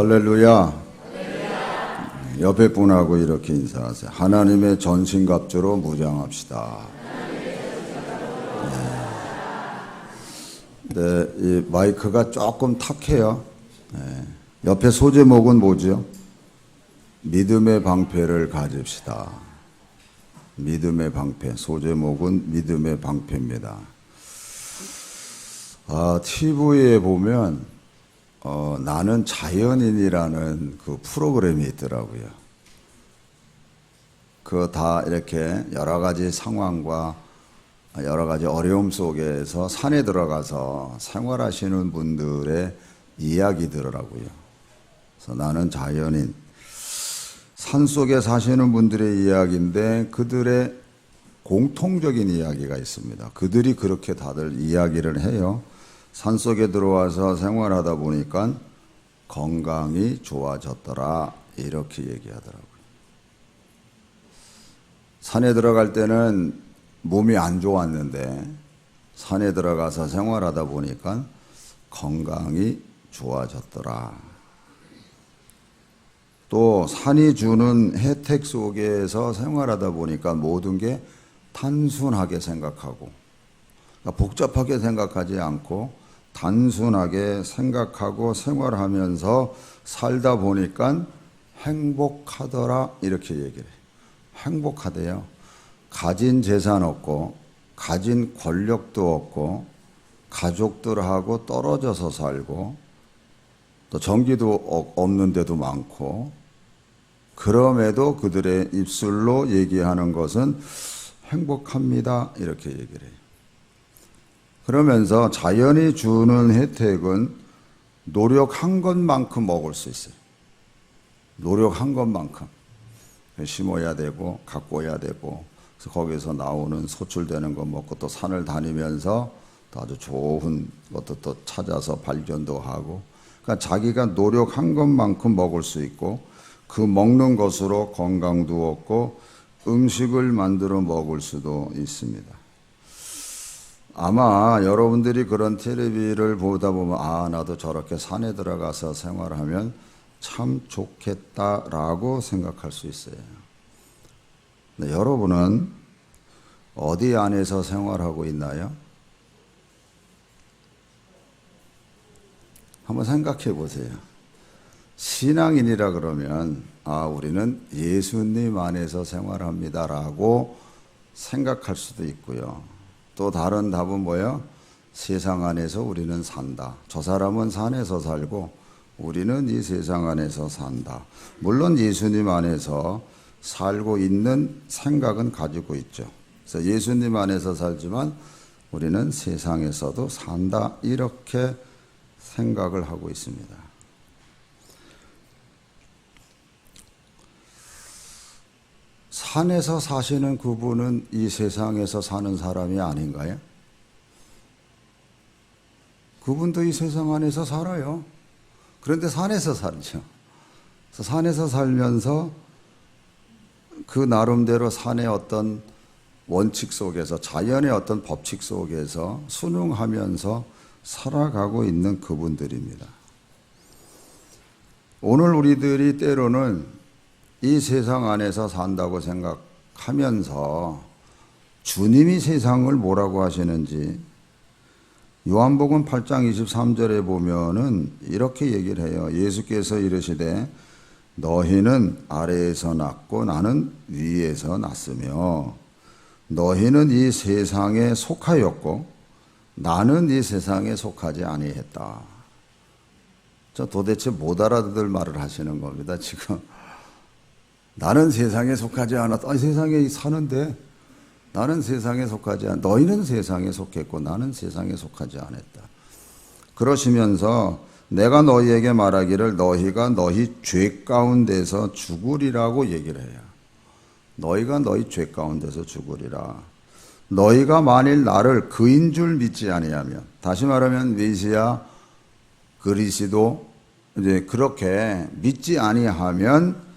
할렐루야. 옆에 분하고 이렇게 인사하세요. 하나님의 전신갑주로 무장합시다. 네, 이 마이크가 조금 탁해요. 네. 옆에 소제목은 뭐죠? 믿음의 방패를 가집시다. 믿음의 방패. 소제목은 믿음의 방패입니다. TV에 보면 나는 자연인이라는 그 프로그램이 있더라고요. 그 다 이렇게 여러 가지 상황과 여러 가지 어려움 속에서 산에 들어가서 생활하시는 분들의 이야기들더라고요. 그래서 나는 자연인. 산 속에 사시는 분들의 이야기인데 그들의 공통적인 이야기가 있습니다. 그들이 그렇게 다들 이야기를 해요. 산속에 들어와서 생활하다 보니까 건강이 좋아졌더라 이렇게 얘기하더라고요. 산에 들어갈 때는 몸이 안 좋았는데 산에 들어가서 생활하다 보니까 건강이 좋아졌더라. 또 산이 주는 혜택 속에서 생활하다 보니까 모든 게 단순하게 생각하고 그러니까 복잡하게 생각하지 않고 단순하게 생각하고 생활하면서 살다 보니까 행복하더라 이렇게 얘기를 해요. 행복하대요. 가진 재산 없고 가진 권력도 없고 가족들하고 떨어져서 살고 또 전기도 없는 데도 많고 그럼에도 그들의 입술로 얘기하는 것은 행복합니다 이렇게 얘기를 해요. 그러면서 자연이 주는 혜택은 노력한 것만큼 먹을 수 있어요. 노력한 것만큼. 심어야 되고 가꿔야 되고 그래서 거기서 나오는 소출되는 거 먹고 또 산을 다니면서 또 아주 좋은 것도 또 찾아서 발견도 하고 그러니까 자기가 노력한 것만큼 먹을 수 있고 그 먹는 것으로 건강도 얻고 음식을 만들어 먹을 수도 있습니다. 아마 여러분들이 그런 텔레비를 보다 보면 나도 저렇게 산에 들어가서 생활하면 참 좋겠다라고 생각할 수 있어요. 근데 여러분은 어디 안에서 생활하고 있나요? 한번 생각해 보세요. 신앙인이라 그러면 우리는 예수님 안에서 생활합니다라고 생각할 수도 있고요. 또 다른 답은 뭐예요? 세상 안에서 우리는 산다. 저 사람은 산에서 살고 우리는 이 세상 안에서 산다. 물론 예수님 안에서 살고 있는 생각은 가지고 있죠. 그래서 예수님 안에서 살지만 우리는 세상에서도 산다. 이렇게 생각을 하고 있습니다. 산에서 사시는 그분은 이 세상에서 사는 사람이 아닌가요? 그분도 이 세상 안에서 살아요. 그런데 산에서 살죠. 그래서 산에서 살면서 그 나름대로 산의 어떤 원칙 속에서 자연의 어떤 법칙 속에서 순응하면서 살아가고 있는 그분들입니다. 오늘 우리들이 때로는 이 세상 안에서 산다고 생각하면서 주님이 세상을 뭐라고 하시는지 요한복음 8장 23절에 보면은 이렇게 얘기를 해요. 예수께서 이르시되 너희는 아래에서 났고 나는 위에서 났으며 너희는 이 세상에 속하였고 나는 이 세상에 속하지 아니했다. 저 도대체 못 알아들 말을 하시는 겁니다. 지금 나는 세상에 속하지 않았다. 세상에 사는데 나는 세상에 속하지 않았다. 너희는 세상에 속했고 나는 세상에 속하지 않았다. 그러시면서 내가 너희에게 말하기를 너희가 너희 죄 가운데서 죽으리라고 얘기를 해요. 너희가 너희 죄 가운데서 죽으리라. 너희가 만일 나를 그인 줄 믿지 아니하면 다시 말하면 메시아 그리스도 이제 그렇게 믿지 아니하면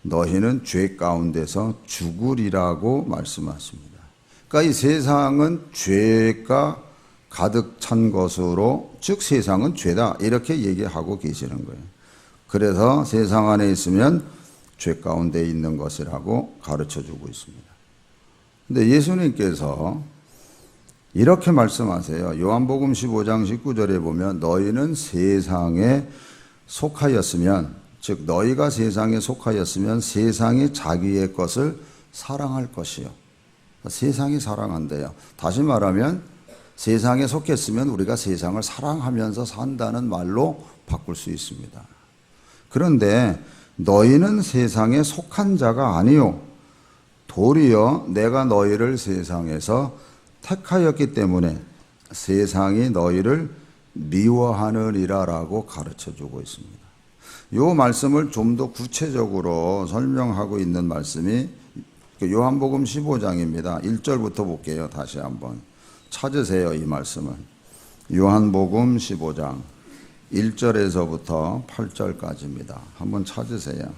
너희는 죄 가운데서 죽으리라고 말씀하십니다. 그러니까 이 세상은 죄가 가득 찬 것으로 즉 세상은 죄다 이렇게 얘기하고 계시는 거예요. 그래서 세상 안에 있으면 죄 가운데 있는 것이라고 가르쳐 주고 있습니다. 근데 예수님께서 이렇게 말씀하세요. 요한복음 15장 19절에 보면 너희는 세상에 속하였으면, 즉 너희가 세상에 속하였으면 세상이 자기의 것을 사랑할 것이요. 세상이 사랑한대요. 다시 말하면 세상에 속했으면 우리가 세상을 사랑하면서 산다는 말로 바꿀 수 있습니다. 그런데 너희는 세상에 속한 자가 아니요 도리어 내가 너희를 세상에서 택하였기 때문에 세상이 너희를 미워하느니라라고 가르쳐주고 있습니다. 이 말씀을 좀 더 구체적으로 설명하고 있는 말씀이 요한복음 15장입니다. 1절부터 볼게요. 다시 한번 찾으세요. 이 말씀은 요한복음 15장 1절에서부터 8절까지입니다. 한번 찾으세요.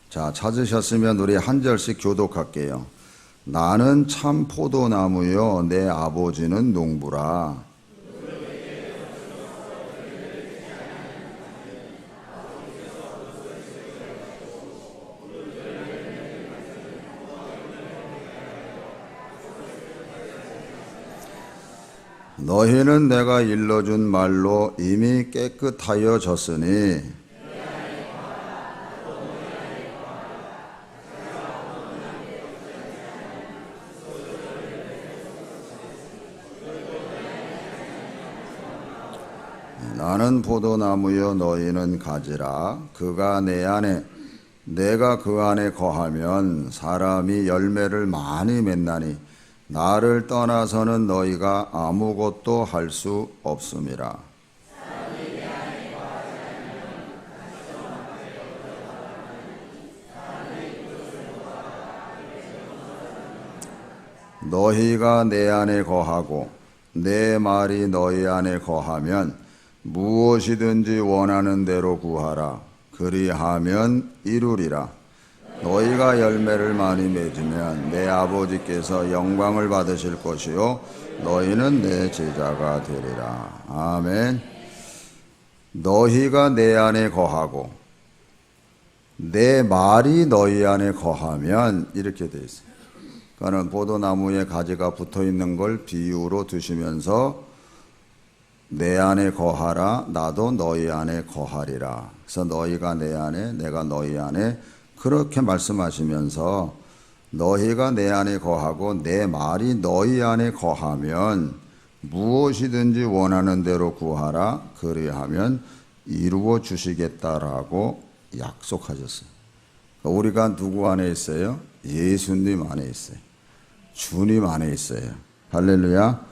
자, 찾으셨으면 우리 한 절씩 교독할게요. 나는 참 포도나무요 내 아버지는 농부라. 너희는 내가 일러준 말로 이미 깨끗하여졌으니 나는 포도나무여 너희는 가지라. 그가 내 안에 내가 그 안에 거하면 사람이 열매를 많이 맺나니 나를 떠나서는 너희가 아무것도 할 수 없음이라. 너희가 내 안에 거하고 내 말이 너희 안에 거하면 무엇이든지 원하는 대로 구하라. 그리하면 이루리라. 너희가 열매를 많이 맺으면 내 아버지께서 영광을 받으실 것이요 너희는 내 제자가 되리라. 아멘. 너희가 내 안에 거하고 내 말이 너희 안에 거하면 이렇게 돼 있어요. 그러니까 포도나무에 가지가 붙어 있는 걸 비유로 두시면서 내 안에 거하라. 나도 너희 안에 거하리라. 그래서 너희가 내 안에 내가 너희 안에 그렇게 말씀하시면서 너희가 내 안에 거하고 내 말이 너희 안에 거하면 무엇이든지 원하는 대로 구하라. 그리하면 이루어 주시겠다라고 약속하셨어요. 우리가 누구 안에 있어요? 예수님 안에 있어요. 주님 안에 있어요. 할렐루야.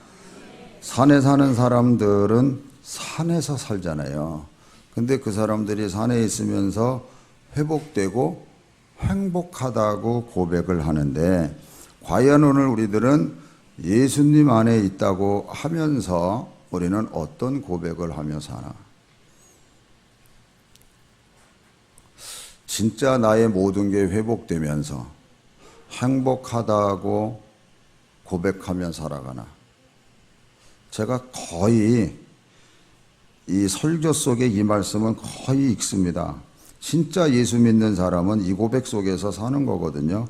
산에 사는 사람들은 산에서 살잖아요. 근데 그 사람들이 산에 있으면서 회복되고 행복하다고 고백을 하는데 과연 오늘 우리들은 예수님 안에 있다고 하면서 우리는 어떤 고백을 하며 사나? 진짜 나의 모든 게 회복되면서 행복하다고 고백하며 살아가나? 제가 거의 이 설교 속에 이 말씀은 거의 읽습니다. 진짜 예수 믿는 사람은 이 고백 속에서 사는 거거든요.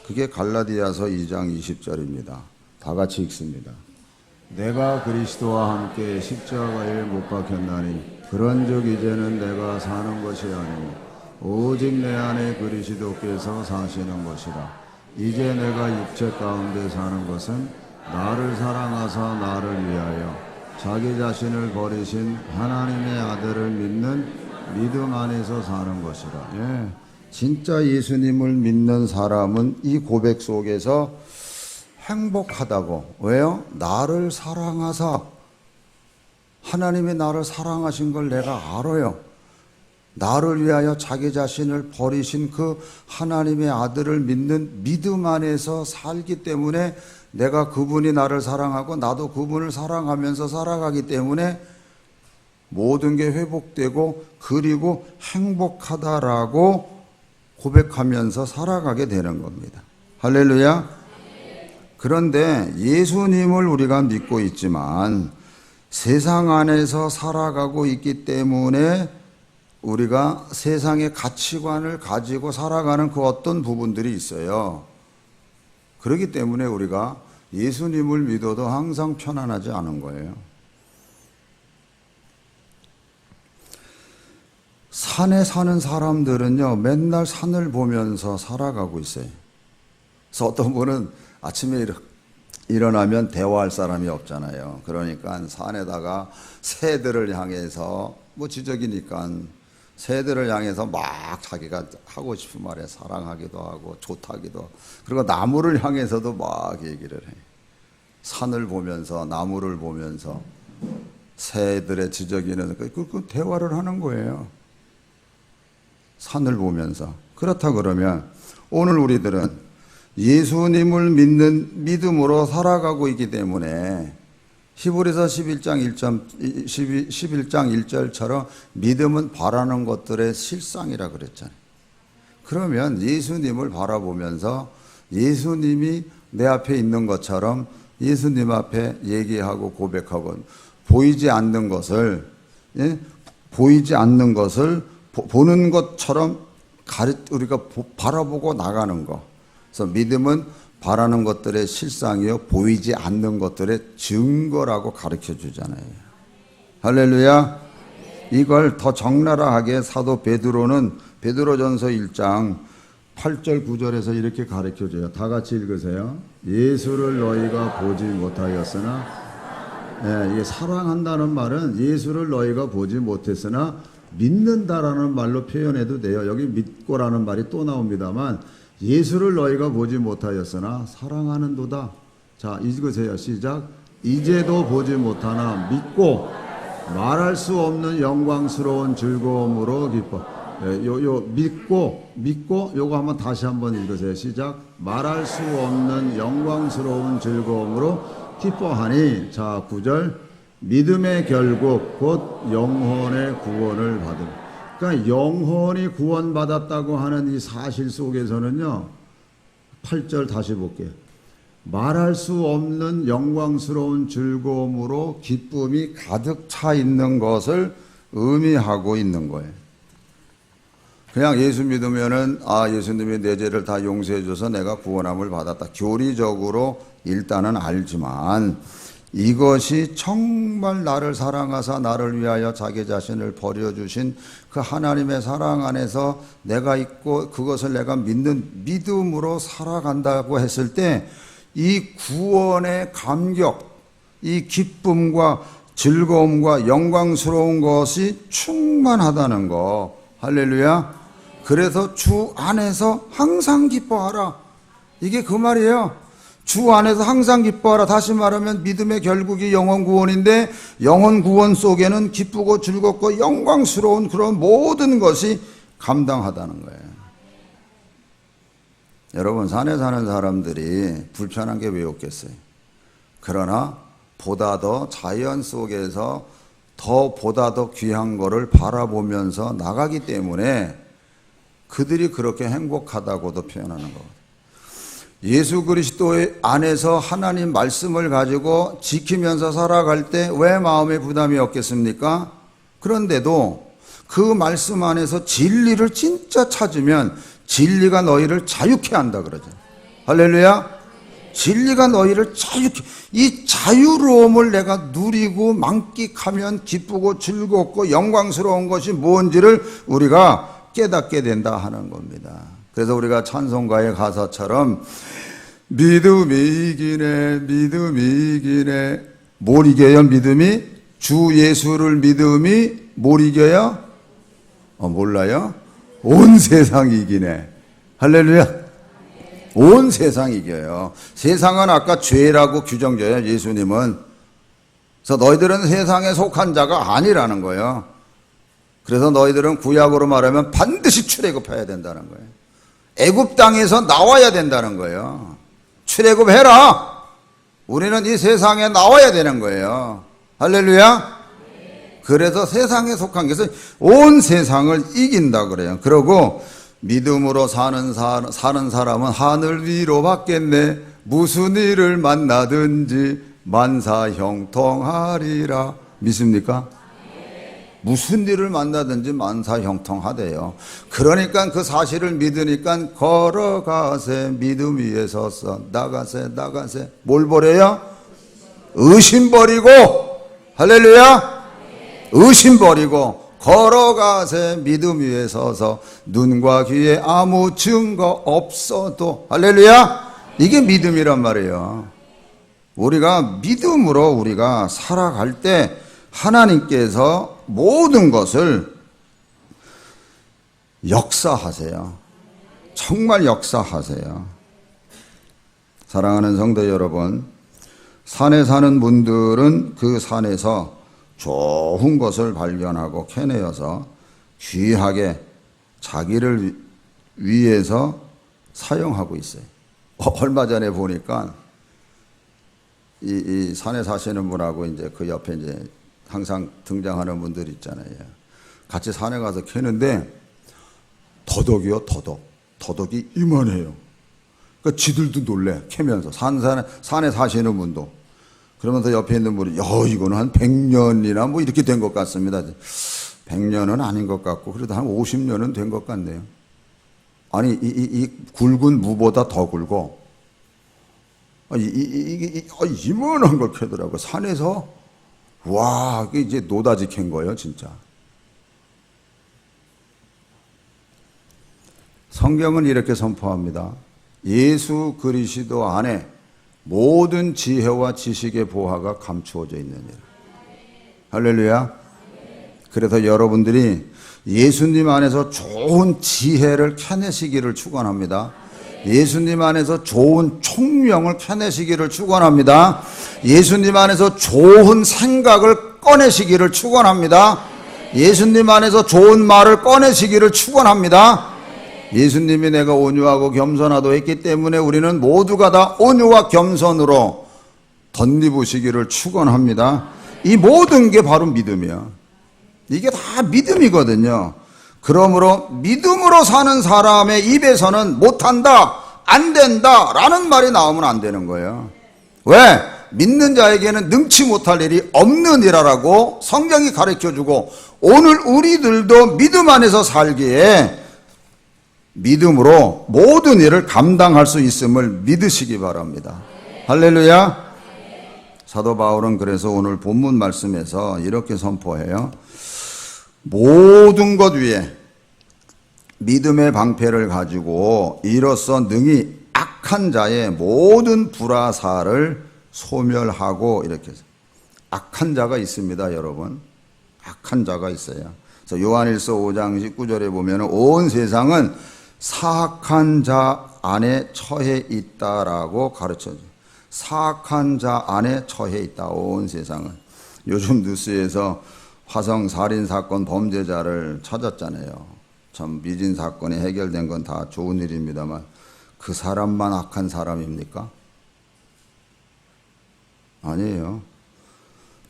그게 갈라디아서 2장 20절입니다. 다 같이 읽습니다. 내가 그리스도와 함께 십자가에 못 박혔나니 그런즉 이제는 내가 사는 것이 아니고 오직 내 안에 그리스도께서 사시는 것이라. 이제 내가 육체 가운데 사는 것은 나를 사랑하사 나를 위하여 자기 자신을 버리신 하나님의 아들을 믿는 믿음 안에서 사는 것이라. 예. 진짜 예수님을 믿는 사람은 이 고백 속에서 행복하다고. 왜요? 나를 사랑하사, 하나님이 나를 사랑하신 걸 내가 알아요. 나를 위하여 자기 자신을 버리신 그 하나님의 아들을 믿는 믿음 안에서 살기 때문에 내가 그분이 나를 사랑하고 나도 그분을 사랑하면서 살아가기 때문에 모든 게 회복되고 그리고 행복하다라고 고백하면서 살아가게 되는 겁니다. 할렐루야. 그런데 예수님을 우리가 믿고 있지만 세상 안에서 살아가고 있기 때문에 우리가 세상의 가치관을 가지고 살아가는 그 어떤 부분들이 있어요. 그렇기 때문에 우리가 예수님을 믿어도 항상 편안하지 않은 거예요. 산에 사는 사람들은요, 맨날 산을 보면서 살아가고 있어요. 그래서 어떤 분은 아침에 일어나면 대화할 사람이 없잖아요. 그러니까 산에다가 새들을 향해서, 지적이니까 새들을 향해서 막 자기가 하고 싶은 말에 사랑하기도 하고 좋다기도 하고, 그리고 나무를 향해서도 막 얘기를 해요. 산을 보면서, 나무를 보면서 새들의 지적이는 그 대화를 하는 거예요. 산을 보면서. 그렇다 그러면 오늘 우리들은 예수님을 믿는 믿음으로 살아가고 있기 때문에 히브리서 11장 1절처럼 믿음은 바라는 것들의 실상이라 그랬잖아요. 그러면 예수님을 바라보면서 예수님이 내 앞에 있는 것처럼 예수님 앞에 얘기하고 고백하고 보이지 않는 것을 보는 것처럼 우리가 바라보고 나가는 거. 그래서 믿음은 바라는 것들의 실상이요 보이지 않는 것들의 증거라고 가르쳐 주잖아요. 할렐루야. 이걸 더 적나라하게 사도 베드로는 베드로전서 1장 8절 9절에서 이렇게 가르쳐 줘요. 다 같이 읽으세요. 예수를 너희가 보지 못하였으나, 이게 사랑한다는 말은 예수를 너희가 보지 못했으나 믿는다라는 말로 표현해도 돼요. 여기 믿고라는 말이 또 나옵니다만, 예수를 너희가 보지 못하였으나 사랑하는도다. 자, 읽으세요. 시작. 이제도 보지 못하나 믿고 말할 수 없는 영광스러운 즐거움으로 기뻐. 믿고 요거 한번 다시 한번 읽으세요. 시작. 말할 수 없는 영광스러운 즐거움으로 기뻐하니. 자, 9절. 믿음의 결국 곧 영혼의 구원을 받음. 그러니까 영혼이 구원받았다고 하는 이 사실 속에서는요, 8절 다시 볼게요. 말할 수 없는 영광스러운 즐거움으로 기쁨이 가득 차 있는 것을 의미하고 있는 거예요. 그냥 예수 믿으면은 예수님이 내 죄를 다 용서해 줘서 내가 구원함을 받았다. 교리적으로 일단은 알지만 이것이 정말 나를 사랑하사 나를 위하여 자기 자신을 버려주신 그 하나님의 사랑 안에서 내가 있고 그것을 내가 믿는 믿음으로 살아간다고 했을 때 이 구원의 감격, 이 기쁨과 즐거움과 영광스러운 것이 충만하다는 거. 할렐루야. 그래서 주 안에서 항상 기뻐하라. 이게 그 말이에요. 주 안에서 항상 기뻐하라. 다시 말하면 믿음의 결국이 영혼 구원인데 영혼 구원 속에는 기쁘고 즐겁고 영광스러운 그런 모든 것이 감당하다는 거예요. 여러분, 산에 사는 사람들이 불편한 게 왜 없겠어요? 그러나 보다 더 자연 속에서 보다 더 귀한 거를 바라보면서 나가기 때문에 그들이 그렇게 행복하다고도 표현하는 거거든요. 예수 그리스도의 안에서 하나님 말씀을 가지고 지키면서 살아갈 때 왜 마음에 부담이 없겠습니까? 그런데도 그 말씀 안에서 진리를 진짜 찾으면 진리가 너희를 자유케 한다 그러죠. 할렐루야. 진리가 너희를 자유케, 이 자유로움을 내가 누리고 만끽하면 기쁘고 즐겁고 영광스러운 것이 뭔지를 우리가 깨닫게 된다 하는 겁니다. 그래서 우리가 찬송가의 가사처럼 믿음이 이기네. 뭘 이겨요? 믿음이? 주 예수를 믿음이 뭘 이겨요? 몰라요? 온 세상 이기네. 할렐루야. 온 세상 이겨요. 세상은 아까 죄라고 규정져요. 예수님은. 그래서 너희들은 세상에 속한 자가 아니라는 거예요. 그래서 너희들은 구약으로 말하면 반드시 출애굽해야 된다는 거예요. 애굽 땅에서 나와야 된다는 거예요. 출애굽해라. 우리는 이 세상에 나와야 되는 거예요. 할렐루야. 그래서 세상에 속한 것은 온 세상을 이긴다 그래요. 그러고 믿음으로 사는 사람은 하늘 위로 받겠네. 무슨 일을 만나든지 만사형통하리라. 믿습니까? 무슨 일을 만나든지 만사형통하대요. 그러니까 그 사실을 믿으니까 걸어가세 믿음 위에 서서 나가세. 뭘 버려요? 의심 버리고. 할렐루야. 의심 버리고 걸어가세 믿음 위에 서서 눈과 귀에 아무 증거 없어도. 할렐루야. 이게 믿음이란 말이에요. 우리가 믿음으로 우리가 살아갈 때 하나님께서 모든 것을 역사하세요. 정말 역사하세요. 사랑하는 성도 여러분, 산에 사는 분들은 그 산에서 좋은 것을 발견하고 캐내어서 귀하게 자기를 위해서 사용하고 있어요. 얼마 전에 보니까 이 산에 사시는 분하고 이제 그 옆에 이제 항상 등장하는 분들 있잖아요. 같이 산에 가서 캐는데 더덕이요, 더덕이 이만해요. 그러니까 지들도 놀래, 캐면서. 산에 사시는 분도. 그러면서 옆에 있는 분이, 이거는 한 100년이나 뭐 이렇게 된 것 같습니다. 100년은 아닌 것 같고, 그래도 한 50년은 된 것 같네요. 아니, 이 굵은 무보다 더 굵어. 이만한 걸 캐더라고요. 산에서. 와, 이게 이제 노다지 캔 거예요, 진짜. 성경은 이렇게 선포합니다. 예수 그리스도 안에 모든 지혜와 지식의 보화가 감추어져 있느니라. 할렐루야. 그래서 여러분들이 예수님 안에서 좋은 지혜를 캐내시기를 축원합니다. 예수님 안에서 좋은 총명을 캐내시기를 축원합니다. 예수님 안에서 좋은 생각을 꺼내시기를 축원합니다. 예수님 안에서 좋은 말을 꺼내시기를 축원합니다. 예수님이 내가 온유하고 겸손하도 했기 때문에 우리는 모두가 다 온유와 겸손으로 덧입으시기를 축원합니다. 이 모든 게 바로 믿음이야. 이게 다 믿음이거든요. 그러므로 믿음으로 사는 사람의 입에서는 못한다, 안 된다 라는 말이 나오면 안 되는 거예요. 왜? 믿는 자에게는 능치 못할 일이 없느니라라고 성경이 가르쳐주고, 오늘 우리들도 믿음 안에서 살기에 믿음으로 모든 일을 감당할 수 있음을 믿으시기 바랍니다. 할렐루야. 사도 바울은 그래서 오늘 본문 말씀에서 이렇게 선포해요. 모든 것 위에 믿음의 방패를 가지고 이로써 능히 악한 자의 모든 불화사를 소멸하고, 이렇게 해서 악한 자가 있습니다, 여러분. 악한 자가 있어요. 그래서 요한일서 5장 19절에 보면 온 세상은 사악한 자 안에 처해 있다라고 가르쳐줘요. 사악한 자 안에 처해 있다, 온 세상은. 요즘 뉴스에서 화성 살인 사건 범죄자를 찾았잖아요. 참 미진 사건이 해결된 건 다 좋은 일입니다만, 그 사람만 악한 사람입니까? 아니에요.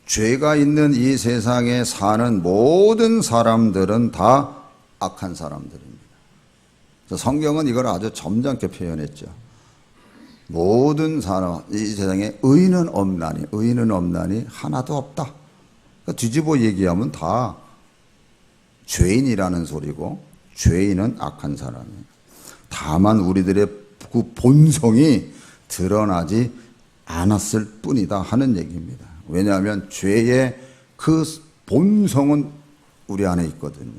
죄가 있는 이 세상에 사는 모든 사람들은 다 악한 사람들입니다. 성경은 이걸 아주 점잖게 표현했죠. 모든 사람, 이 세상에 의인은 없나니 하나도 없다. 그러니까 뒤집어 얘기하면 다 죄인이라는 소리고, 죄인은 악한 사람이에요. 다만 우리들의 그 본성이 드러나지 않았을 뿐이다 하는 얘기입니다. 왜냐하면 죄의 그 본성은 우리 안에 있거든요.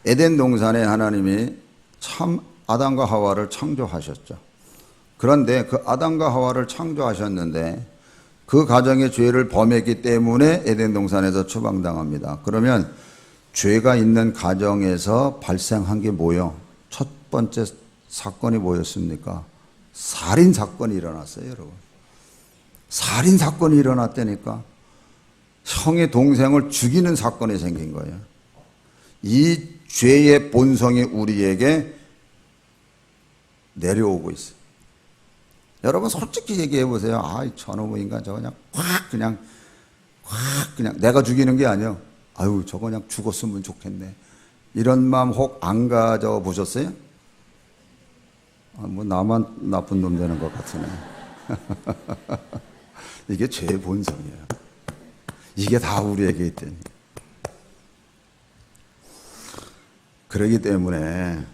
에덴 동산에 하나님이 참 아담과 하와를 창조하셨죠. 그런데 그 아담과 하와를 창조하셨는데 그 가정의 죄를 범했기 때문에 에덴 동산에서 추방당합니다. 그러면 죄가 있는 가정에서 발생한 게 뭐요? 첫 번째 사건이 뭐였습니까? 살인 사건이 일어났어요, 여러분. 살인 사건이 일어났다니까. 형의 동생을 죽이는 사건이 생긴 거예요. 이 죄의 본성이 우리에게 내려오고 있어요. 여러분 솔직히 얘기해 보세요. 저놈의 인간 저거 그냥 내가 죽이는 게 아니에요. 저거 그냥 죽었으면 좋겠네. 이런 마음 혹 안 가져 보셨어요? 뭐 나만 나쁜 놈 되는 것 같으네. 이게 죄의 본성이에요. 이게 다 우리에게 있다니. 그렇기 때문에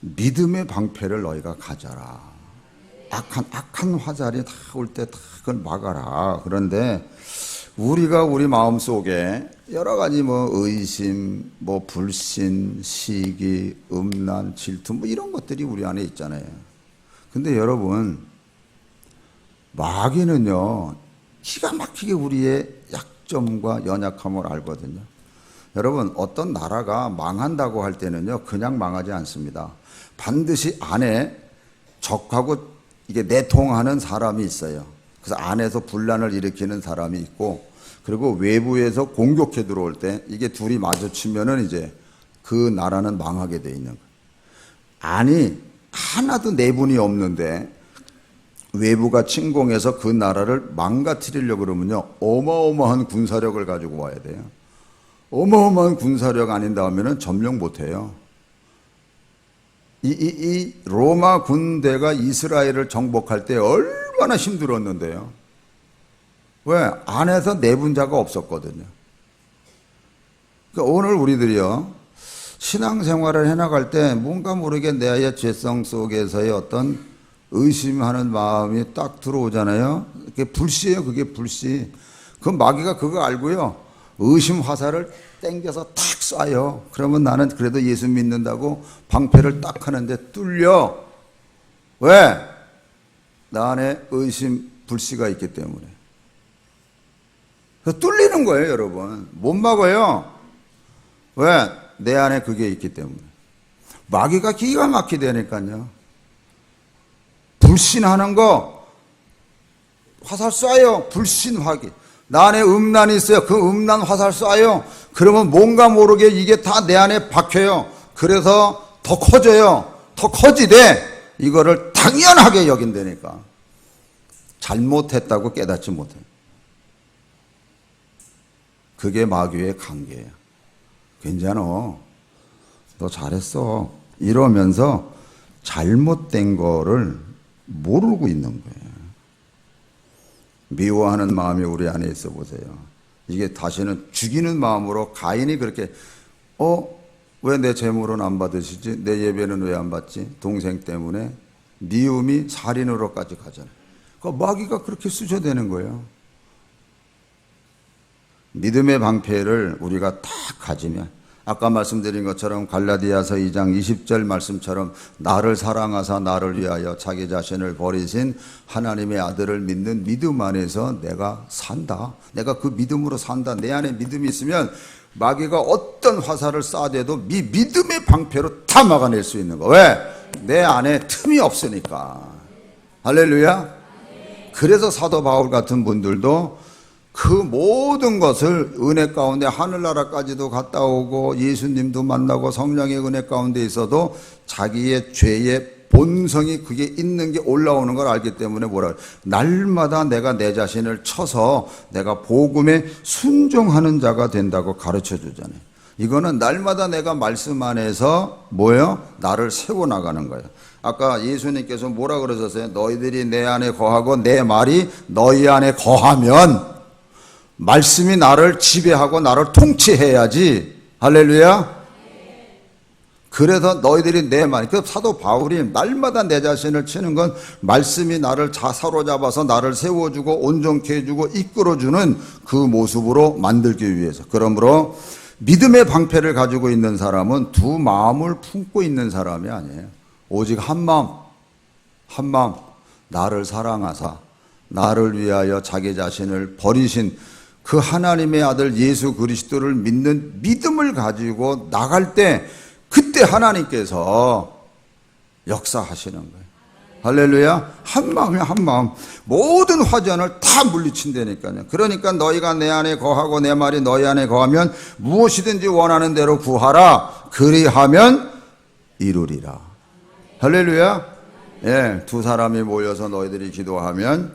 믿음의 방패를 너희가 가져라. 악한 화살이 다 올 때 다 그걸 막아라. 그런데 우리가 우리 마음속에 여러 가지 뭐 의심, 뭐 불신, 시기, 음란, 질투 뭐 이런 것들이 우리 안에 있잖아요. 근데 여러분, 마귀는요 기가 막히게 우리의 약점과 연약함을 알거든요. 여러분, 어떤 나라가 망한다고 할 때는요 그냥 망하지 않습니다. 반드시 안에 적하고 이게 내통하는 사람이 있어요. 그래서 안에서 분란을 일으키는 사람이 있고, 그리고 외부에서 공격해 들어올 때 이게 둘이 마주치면은 이제 그 나라는 망하게 돼 있는 거예요. 아니, 하나도 내분이 없는데 외부가 침공해서 그 나라를 망가뜨리려고 그러면요 어마어마한 군사력을 가지고 와야 돼요. 어마어마한 군사력 아닌 다음에는 점령 못해요. 이 로마 군대가 이스라엘을 정복할 때 얼마나 힘들었는데요. 왜? 안에서 내분자가 없었거든요. 그러니까 오늘 우리들이요 신앙생활을 해나갈 때 뭔가 모르게 내의 죄성 속에서의 어떤 의심하는 마음이 딱 들어오잖아요. 그게 불씨예요. 그게 불씨. 그 마귀가 그거 알고요 의심 화살을 땡겨서 탁 쏴요. 그러면 나는 그래도 예수 믿는다고 방패를 딱 하는데 뚫려. 왜? 나 안에 의심 불씨가 있기 때문에. 그래서 뚫리는 거예요, 여러분. 못 막아요. 왜? 내 안에 그게 있기 때문에. 마귀가 기가 막히다니까요. 불신하는 거 화살 쏴요. 불신하기. 나 안에 음란이 있어요. 그 음란 화살 쏴요. 그러면 뭔가 모르게 이게 다 내 안에 박혀요. 그래서 더 커져요. 더 커지되 이거를 당연하게 여긴다니까. 잘못했다고 깨닫지 못해요. 그게 마귀의 관계예요. 괜찮아. 너 잘했어. 이러면서 잘못된 거를 모르고 있는 거예요. 미워하는 마음이 우리 안에 있어 보세요. 이게 다시는 죽이는 마음으로 가인이 그렇게 왜 내 제물은 안 받으시지? 내 예배는 왜 안 받지? 동생 때문에 미움이 살인으로까지 가잖아요. 그 마귀가 그렇게 쑤셔대는 거예요. 믿음의 방패를 우리가 다 가지면 아까 말씀드린 것처럼 갈라디아서 2장 20절 말씀처럼 나를 사랑하사 나를 위하여 자기 자신을 버리신 하나님의 아들을 믿는 믿음 안에서 내가 산다. 내가 그 믿음으로 산다. 내 안에 믿음이 있으면 마귀가 어떤 화살을 쏴대도 믿음의 방패로 다 막아낼 수 있는 거. 왜? 내 안에 틈이 없으니까. 할렐루야. 그래서 사도 바울 같은 분들도 그 모든 것을 은혜 가운데 하늘나라까지도 갔다 오고 예수님도 만나고 성령의 은혜 가운데 있어도 자기의 죄의 본성이 그게 있는 게 올라오는 걸 알기 때문에 뭐라 그래요? 날마다 내가 내 자신을 쳐서 내가 복음에 순종하는 자가 된다고 가르쳐 주잖아요. 이거는 날마다 내가 말씀 안에서 뭐예요? 나를 세워나가는 거예요. 아까 예수님께서 뭐라 그러셨어요? 너희들이 내 안에 거하고 내 말이 너희 안에 거하면 말씀이 나를 지배하고 나를 통치해야지. 할렐루야. 그래서 너희들이 내 말, 그 사도 바울이 날마다 내 자신을 치는 건 말씀이 나를 사로잡아서 나를 세워주고 온전케 해주고 이끌어주는 그 모습으로 만들기 위해서. 그러므로 믿음의 방패를 가지고 있는 사람은 두 마음을 품고 있는 사람이 아니에요. 오직 한 마음, 나를 사랑하사 나를 위하여 자기 자신을 버리신 그 하나님의 아들 예수 그리스도를 믿는 믿음을 가지고 나갈 때 그때 하나님께서 역사하시는 거예요. 할렐루야. 한 마음이야, 한 마음. 모든 화전을 다 물리친다니까요. 그러니까 너희가 내 안에 거하고 내 말이 너희 안에 거하면 무엇이든지 원하는 대로 구하라. 그리하면 이루리라. 할렐루야. 예, 두 사람이 모여서 너희들이 기도하면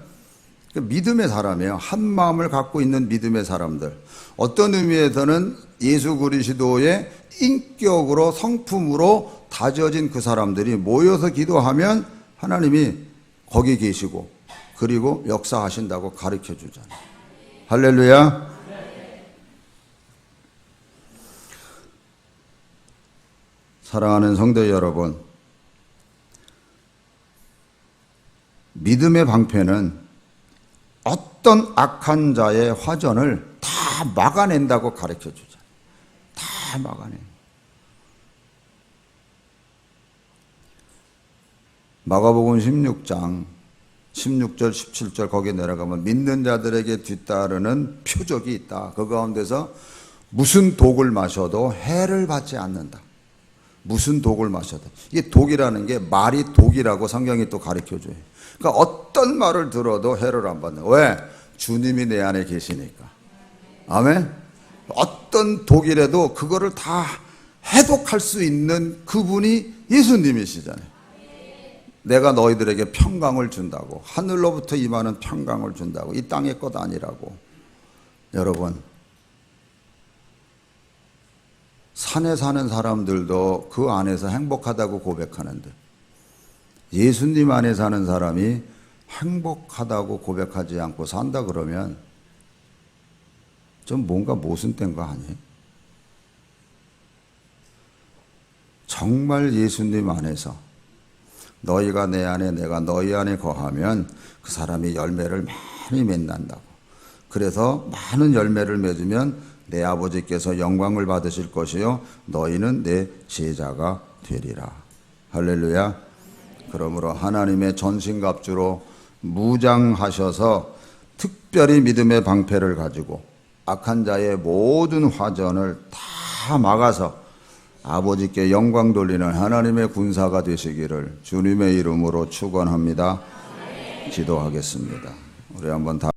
믿음의 사람이에요. 한 마음을 갖고 있는 믿음의 사람들. 어떤 의미에서는 예수 그리스도의 인격으로 성품으로 다져진 그 사람들이 모여서 기도하면 하나님이 거기 계시고 그리고 역사하신다고 가르쳐 주잖아요. 할렐루야. 사랑하는 성도 여러분, 믿음의 방패는 어떤 악한 자의 화전을 다 막아낸다고 가르쳐 주잖아요. 다 막아내. 마가복음 16장 16절 17절 거기에 내려가면 믿는 자들에게 뒤따르는 표적이 있다. 그 가운데서 무슨 독을 마셔도 해를 받지 않는다. 무슨 독을 마셔도. 이게 독이라는 게 말이 독이라고 성경이 또 가르쳐줘요. 그러니까 어떤 말을 들어도 해를 안 받는. 왜? 주님이 내 안에 계시니까. 아멘? 어떤 독이라도 그거를 다 해독할 수 있는 그분이 예수님이시잖아요. 내가 너희들에게 평강을 준다고. 하늘로부터 임하는 평강을 준다고. 이 땅의 것 아니라고. 여러분, 산에 사는 사람들도 그 안에서 행복하다고 고백하는데 예수님 안에 사는 사람이 행복하다고 고백하지 않고 산다 그러면 좀 뭔가 모순된 거 아니에요? 정말 예수님 안에서 너희가 내 안에 내가 너희 안에 거하면 그 사람이 열매를 많이 맺는다고. 그래서 많은 열매를 맺으면 내 아버지께서 영광을 받으실 것이요 너희는 내 제자가 되리라. 할렐루야. 그러므로 하나님의 전신갑주로 무장하셔서 특별히 믿음의 방패를 가지고 악한 자의 모든 화전을 다 막아서 아버지께 영광 돌리는 하나님의 군사가 되시기를 주님의 이름으로 축원합니다. 기도하겠습니다. 우리 한번 다